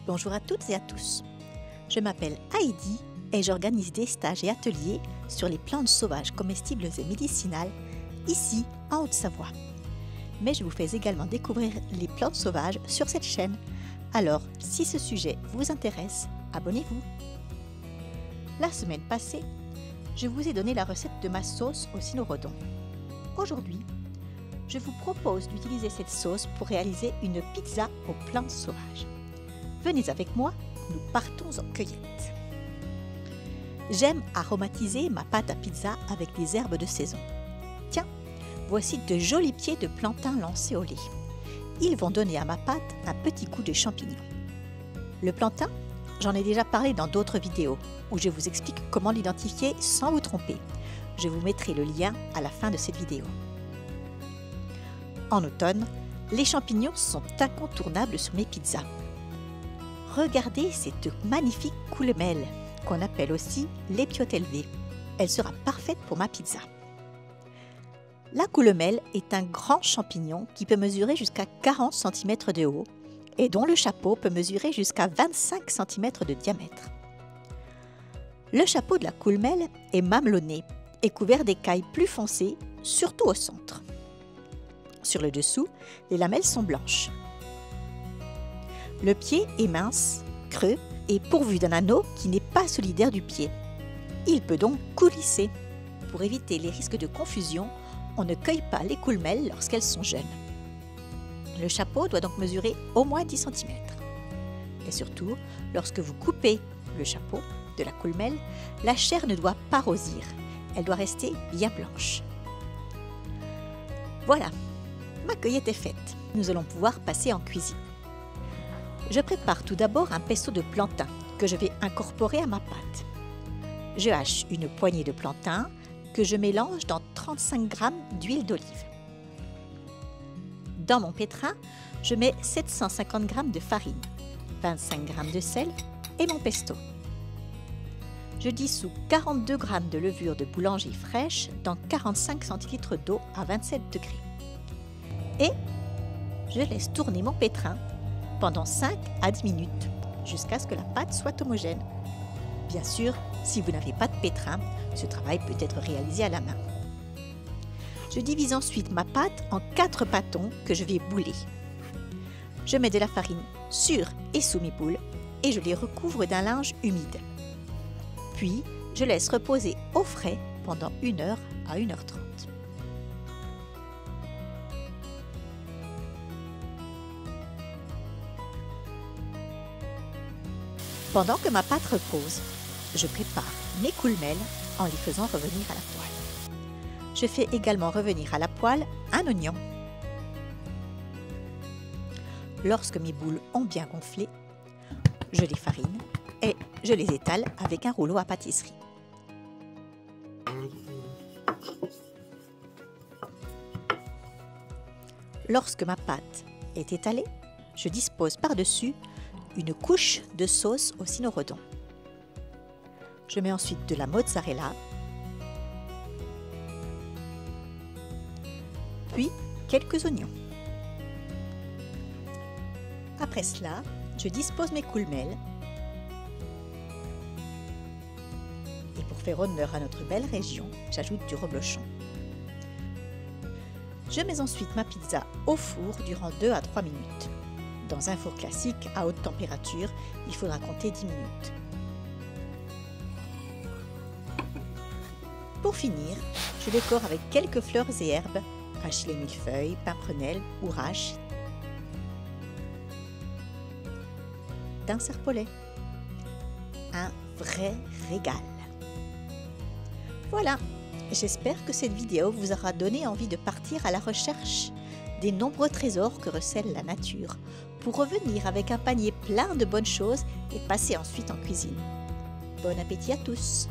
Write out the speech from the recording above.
Bonjour à toutes et à tous. Je m'appelle Heidi et j'organise des stages et ateliers sur les plantes sauvages comestibles et médicinales ici en Haute-Savoie. Mais je vous fais également découvrir les plantes sauvages sur cette chaîne. Alors, si ce sujet vous intéresse, abonnez-vous. La semaine passée, je vous ai donné la recette de ma sauce au cynorrhodon. Aujourd'hui, je vous propose d'utiliser cette sauce pour réaliser une pizza aux plantes sauvages. Venez avec moi, nous partons en cueillette. J'aime aromatiser ma pâte à pizza avec des herbes de saison. Tiens, voici de jolis pieds de plantain lancés au lait. Ils vont donner à ma pâte un petit goût de champignons. Le plantain, j'en ai déjà parlé dans d'autres vidéos où je vous explique comment l'identifier sans vous tromper. Je vous mettrai le lien à la fin de cette vidéo. En automne, les champignons sont incontournables sur mes pizzas. Regardez cette magnifique coulemelle, qu'on appelle aussi l'épiote élevée. Elle sera parfaite pour ma pizza. La coulemelle est un grand champignon qui peut mesurer jusqu'à 40 cm de haut et dont le chapeau peut mesurer jusqu'à 25 cm de diamètre. Le chapeau de la coulemelle est mamelonné et couvert d'écailles plus foncées, surtout au centre. Sur le dessous, les lamelles sont blanches. Le pied est mince, creux et pourvu d'un anneau qui n'est pas solidaire du pied. Il peut donc coulisser. Pour éviter les risques de confusion, on ne cueille pas les coulemelles lorsqu'elles sont jeunes. Le chapeau doit donc mesurer au moins 10 cm. Et surtout, lorsque vous coupez le chapeau de la coulemelle, la chair ne doit pas rosir. Elle doit rester bien blanche. Voilà, ma cueillette est faite. Nous allons pouvoir passer en cuisine. Je prépare tout d'abord un pesto de plantain que je vais incorporer à ma pâte. Je hache une poignée de plantain que je mélange dans 35 g d'huile d'olive. Dans mon pétrin, je mets 750 g de farine, 25 g de sel et mon pesto. Je dissous 42 g de levure de boulanger fraîche dans 45 cl d'eau à 27 degrés. Et je laisse tourner mon pétrin pendant 5 à 10 minutes, jusqu'à ce que la pâte soit homogène. Bien sûr, si vous n'avez pas de pétrin, ce travail peut être réalisé à la main. Je divise ensuite ma pâte en 4 pâtons que je vais bouler. Je mets de la farine sur et sous mes boules et je les recouvre d'un linge humide. Puis, je laisse reposer au frais pendant 1 heure à 1h30. Pendant que ma pâte repose, je prépare mes coulemelles en les faisant revenir à la poêle. Je fais également revenir à la poêle un oignon. Lorsque mes boules ont bien gonflé, je les farine et je les étale avec un rouleau à pâtisserie. Lorsque ma pâte est étalée, je dispose par-dessus une couche de sauce au cynorrhodon. Je mets ensuite de la mozzarella, puis quelques oignons. Après cela, je dispose mes coulemelles et pour faire honneur à notre belle région, j'ajoute du reblochon. Je mets ensuite ma pizza au four durant 2 à 3 minutes. Dans un four classique à haute température, il faudra compter 10 minutes. Pour finir, je décore avec quelques fleurs et herbes, achillées millefeuille, pimprenelle ou rache, d'un serpolet. Un vrai régal. Voilà, j'espère que cette vidéo vous aura donné envie de partir à la recherche des nombreux trésors que recèle la nature, pour revenir avec un panier plein de bonnes choses et passer ensuite en cuisine. Bon appétit à tous!